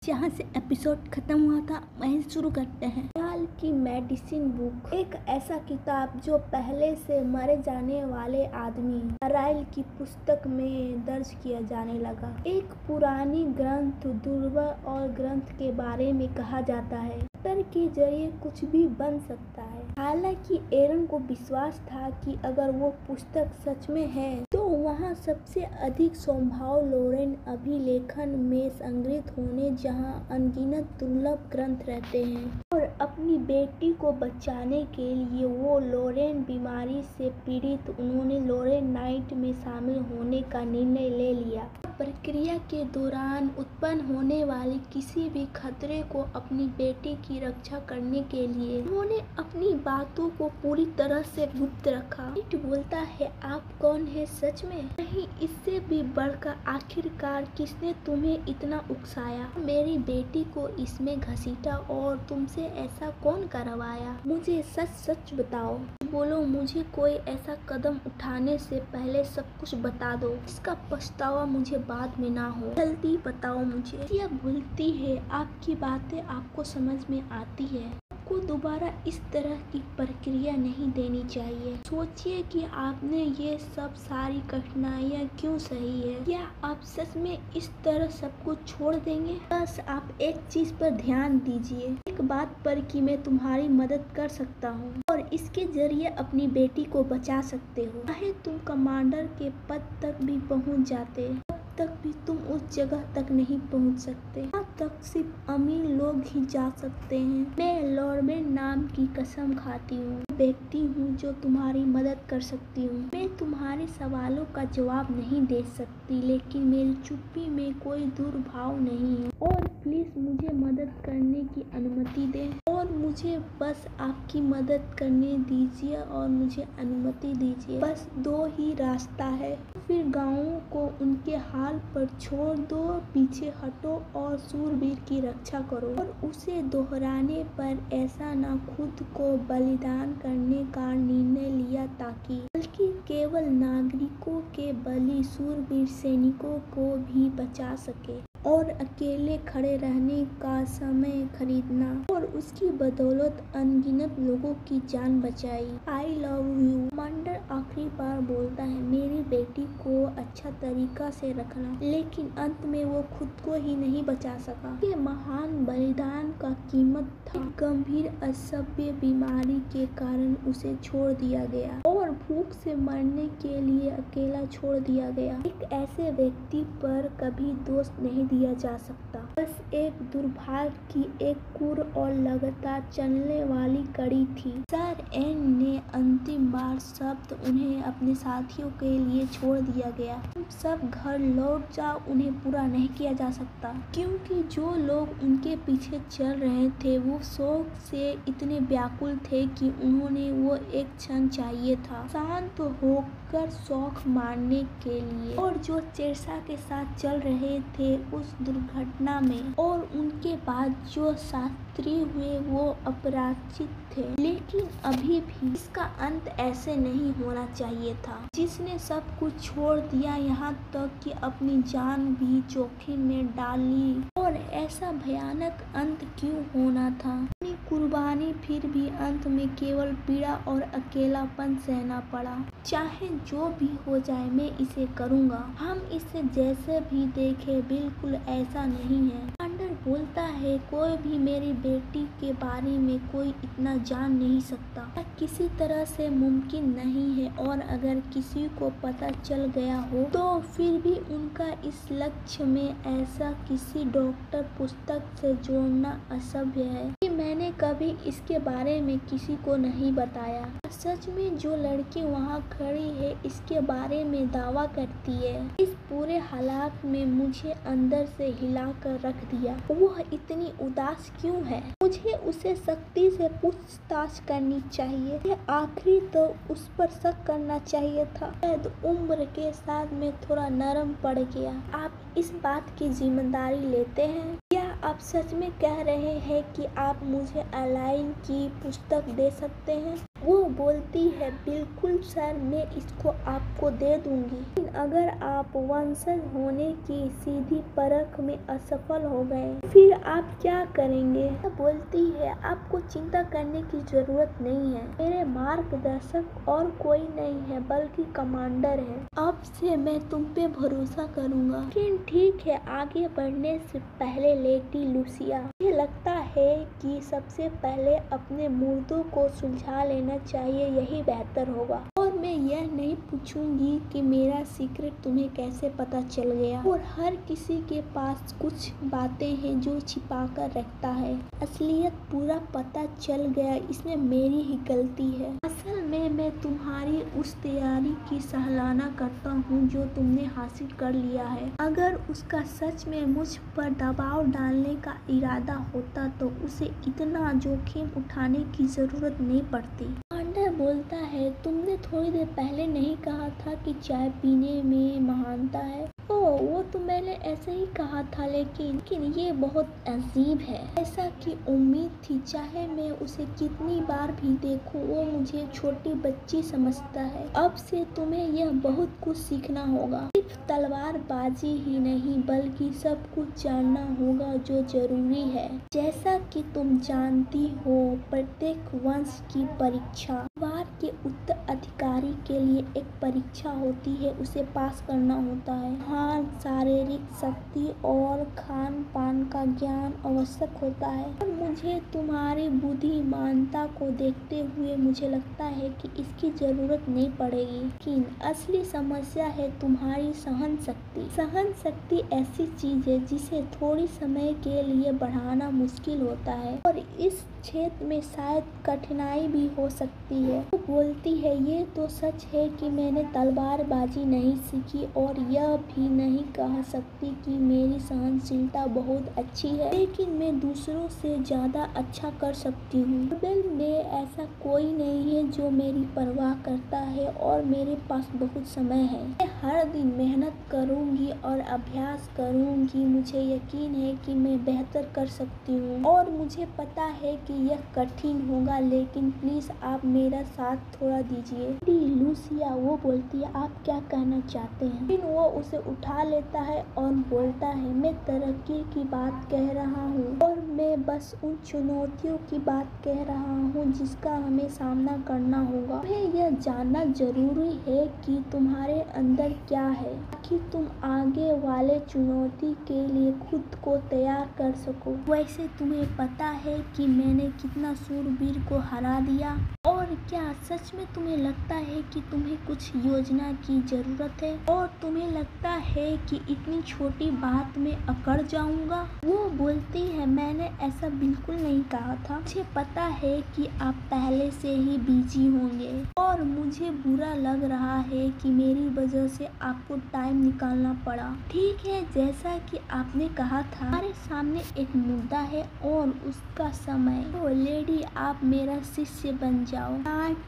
जहाँ से एपिसोड खत्म हुआ था वहीं शुरू करते हैं। हाल की मेडिसिन बुक, एक ऐसा किताब जो पहले से मरे जाने वाले आदमी राइल की पुस्तक में दर्ज किया जाने लगा। एक पुरानी ग्रंथ दुर्लभ और ग्रंथ के बारे में कहा जाता है डॉक्टर के जरिए कुछ भी बन सकता है। हालांकि एरन को विश्वास था कि अगर वो पुस्तक सच में है तो वहाँ सबसे अधिक संभाव लोरेन अभिलेखन में संग्रहित होने जहाँ अनगिनत दुर्लभ ग्रंथ रहते हैं। और अपनी बेटी को बचाने के लिए वो लोरेन बीमारी से पीड़ित उन्होंने लोरेन नाइट में शामिल होने का निर्णय ले लिया। प्रक्रिया के दौरान उत्पन्न होने वाले किसी भी खतरे को अपनी बेटी की रक्षा करने के लिए उन्होंने अपनी बातों को पूरी तरह से गुप्त रखा। नाइट बोलता है, आप कौन है सच में? नहीं, इससे भी बढ़कर आखिरकार किसने तुम्हें इतना उकसाया, मेरी बेटी को इसमें घसीटा और तुमसे ऐसा कौन करवाया? मुझे सच सच बताओ। बोलो, मुझे कोई ऐसा कदम उठाने से पहले सब कुछ बता दो। इसका पछतावा मुझे बाद में ना हो। जल्दी बताओ मुझे। यह भूलती है, आपकी बातें आपको समझ में आती है। आपको दोबारा इस तरह की प्रक्रिया नहीं देनी चाहिए। सोचिए कि आपने ये सब सारी कठिनाइयाँ क्यों सही है। क्या आप सच में इस तरह सब कुछ छोड़ देंगे? बस आप एक चीज पर ध्यान दीजिए, एक बात पर कि मैं तुम्हारी मदद कर सकता हूँ और इसके जरिए अपनी बेटी को बचा सकते हो। चाहे तुम कमांडर के पद तक भी पहुँच जाते तक भी तुम उस जगह तक नहीं पहुंच सकते। वहाँ तक सिर्फ अमीर लोग ही जा सकते हैं। मैं लॉर्बेन नाम की कसम खाती हूँ, व्यक्ति हूँ जो तुम्हारी मदद कर सकती हूँ। मैं तुम्हारे सवालों का जवाब नहीं दे सकती, लेकिन मेरी चुप्पी में कोई दुर्भाव नहीं है। और प्लीज मुझे मदद करने की अनुमति दें और मुझे बस आपकी मदद करने दीजिए और मुझे अनुमति दीजिए। बस दो ही रास्ता है, फिर गाँवों को उनके हाल पर छोड़ दो, पीछे हटो और शूरवीर की रक्षा करो। और उसे दोहराने पर ऐसा ना खुद को बलिदान करने का निर्णय लिया ताकि बल्कि केवल नागरिकों के बलि शूरवीर सैनिकों को भी बचा सके और अकेले खड़े रहने का समय खरीदना और उसकी बदौलत अनगिनत लोगों की जान बचाई। I love you. कमांडर आखिरी बार बोलता है, मेरी बेटी को अच्छा तरीका से रखना, लेकिन अंत में वो खुद को ही नहीं बचा सका। ये महान बलिदान का कीमत था। एक गंभीर असभ्य बीमारी के कारण उसे छोड़ दिया गया और भूख से मरने के लिए अकेला छोड़ दिया गया। एक ऐसे व्यक्ति पर कभी दोष नहीं दिया जा सकता। बस एक दुर्भाग्य की एक क्रूर और लगातार चलने वाली कड़ी थी। सर एन ने अंतिम बार शब्द उन्हें अपने साथियों के लिए छोड़ दिया गया। तुम सब घर लौट जाओ, उन्हें पूरा नहीं किया जा सकता, क्योंकि जो लोग उनके पीछे चल रहे थे वो शौक से इतने व्याकुल थे कि उन्होंने वो एक क्षण चाहिए था शांत होकर शौक मारने के लिए। और जो चेरसा के साथ चल रहे थे उस दुर्घटना में और उनके बाद जो शास्त्री हुए वो अपराजित थे, लेकिन अभी भी इसका अंत ऐसे नहीं होना चाहिए था। जिसने सब कुछ छोड़ दिया, यहाँ तक कि अपनी जान भी जोखिम में डाली, और ऐसा भयानक अंत क्यों होना था? अपनी कुर्बानी फिर भी अंत में केवल पीड़ा और अकेलापन सहना पड़ा। चाहे जो भी हो जाए मैं इसे करूँगा। हम इसे जैसे भी देखें बिल्कुल ऐसा नहीं है। कमांडर बोलता है, कोई भी मेरी बेटी के बारे में कोई इतना जान नहीं सकता। यह किसी तरह से मुमकिन नहीं है और अगर किसी को पता चल गया हो तो फिर भी उनका इस लक्ष्य में ऐसा किसी डॉक्टर पुस्तक से जोड़ना असभ्य है कि मैंने कभी इसके बारे में किसी को नहीं बताया। सच में जो लड़की वहाँ खड़ी है इसके बारे में दावा करती है। इस पूरे हालात में मुझे अंदर से हिला कर रख दिया। वह इतनी उदास क्यों है? मुझे उसे सख्ती से पूछताछ करनी चाहिए। यह आखिरी तो उस पर शक करना चाहिए था। शायद उम्र के साथ में थोड़ा नरम पड़ गया। आप इस बात की जिम्मेदारी लेते हैं? क्या आप सच में कह रहे हैं कि आप मुझे अलाइन की पुस्तक दे सकते हैं? वो बोलती है, बिल्कुल सर, मैं इसको आपको दे दूंगी, लेकिन अगर आप वंशज होने की सीधी परख में असफल हो गए फिर आप क्या करेंगे? वो बोलती है, आपको चिंता करने की जरूरत नहीं है, मेरे मार्गदर्शक और कोई नहीं है बल्कि कमांडर है। अब से मैं तुम पे भरोसा करूंगा। लेकिन ठीक है, आगे बढ़ने से पहले लेडी लूसिया, मुझे लगता है कि सबसे पहले अपने मुर्दों को सुलझा लेना चाहिए, यही बेहतर होगा। और मैं यह नहीं पूछूंगी कि मेरा सीक्रेट तुम्हें कैसे पता चल गया। और हर किसी के पास कुछ बातें हैं जो छिपा कर रखता है। असलियत पूरा पता चल गया, इसमें मेरी ही गलती है। असल में मैं तुम्हारी उस तैयारी की सराहना करता हूँ जो तुमने हासिल कर लिया है। अगर उसका सच में मुझ पर दबाव डालने का इरादा होता तो उसे इतना जोखिम उठाने की जरूरत नहीं पड़ती। कमांडर बोलता है, तुमने थोड़ी देर पहले नहीं कहा था कि चाय पीने में महानता है? ओह, वो तो मैंने ऐसे ही कहा था, लेकिन ये बहुत अजीब है। ऐसा की उम्मीद थी, चाहे मैं उसे कितनी बार भी देखूं, वो मुझे छोटी बच्ची समझता है। अब से तुम्हें यह बहुत कुछ सीखना होगा, सिर्फ तलवारबाजी ही नहीं बल्कि सब कुछ जानना होगा जो जरूरी है। जैसा कि तुम जानती हो, प्रत्येक वंश की परीक्षा, परिवार के उत्तराधिकारी के लिए एक परीक्षा होती है, उसे पास करना होता है। हाँ, शारीरिक शक्ति और खान पान का ज्ञान आवश्यक होता है, और मुझे तुम्हारी बुद्धिमानता को देखते हुए मुझे लगता है कि इसकी जरूरत नहीं पड़ेगी। लेकिन असली समस्या है तुम्हारी सहन शक्ति। सहन शक्ति ऐसी चीज है जिसे थोड़ी समय के लिए बढ़ाना मुश्किल होता है, और इस क्षेत्र में शायद कठिनाई भी हो सकती है। वो बोलती है, ये तो सच है कि मैंने तलवारबाजी नहीं सीखी, और यह भी नहीं कह सकती कि मेरी सहनशीलता बहुत अच्छी है, लेकिन मैं दूसरों से ज्यादा अच्छा कर सकती हूँ। बगल में ऐसा कोई नहीं है जो मेरी परवाह करता है, और मेरे पास बहुत समय है। मैं हर दिन मेहनत करूंगी और अभ्यास करूंगी। मुझे यकीन है कि मैं बेहतर कर सकती हूँ, और मुझे पता है कि यह कठिन होगा, लेकिन प्लीज आप मेरा साथ थोड़ा दीजिए। लूसिया, वो बोलती है, आप क्या कहना चाहते हैं? फिर वो उसे उठा लेता है और बोलता है, मैं तरक्की की बात कह रहा हूँ, और मैं बस उन चुनौतियों की बात कह रहा हूँ जिसका हमें सामना करना होगा। तुम्हें यह जानना जरूरी है कि तुम्हारे अंदर क्या है, ताकि तुम आगे वाले चुनौती के लिए खुद को तैयार कर सको। वैसे तुम्हें पता है कि मैंने कितना शूरवीर को हरा दिया, और क्या सच में तुम्हें लगता है कि तुम्हें कुछ योजना की जरूरत है, और तुम्हें लगता है कि इतनी छोटी बात में अकड़ जाऊंगा? वो बोलती है, मैंने ऐसा बिल्कुल नहीं कहा था। मुझे पता है कि आप पहले से ही बिजी होंगे, और मुझे बुरा लग रहा है कि मेरी वजह से आपको टाइम निकालना पड़ा। ठीक है, जैसा कि आपने कहा था, हमारे सामने एक मुद्दा है और उसका समय। तो लेडी, आप मेरा शिष्य बन जाओ।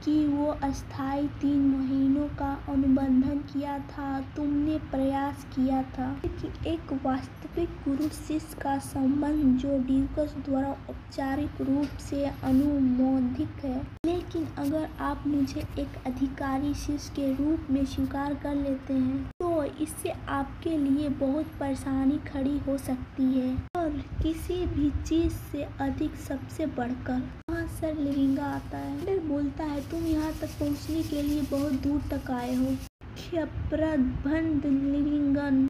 कि वो अस्थायी 3 महीनों का अनुबंधन किया था, तुमने प्रयास किया था, लेकिन एक वास्तविक गुरु शिष्य का संबंध जो ड्यूकस द्वारा औपचारिक रूप से अनुमोदित है। लेकिन अगर आप मुझे एक अधिकारी शिष्य के रूप में स्वीकार कर लेते हैं तो इससे आपके लिए बहुत परेशानी खड़ी हो सकती है, और किसी भी चीज से अधिक सबसे बढ़कर। हाँ सर, लिविंगा आता है। फिर बोलता है, तुम यहाँ तक पहुँचने के लिए बहुत दूर तक आए हो। क्षप्रबंध लिविंगन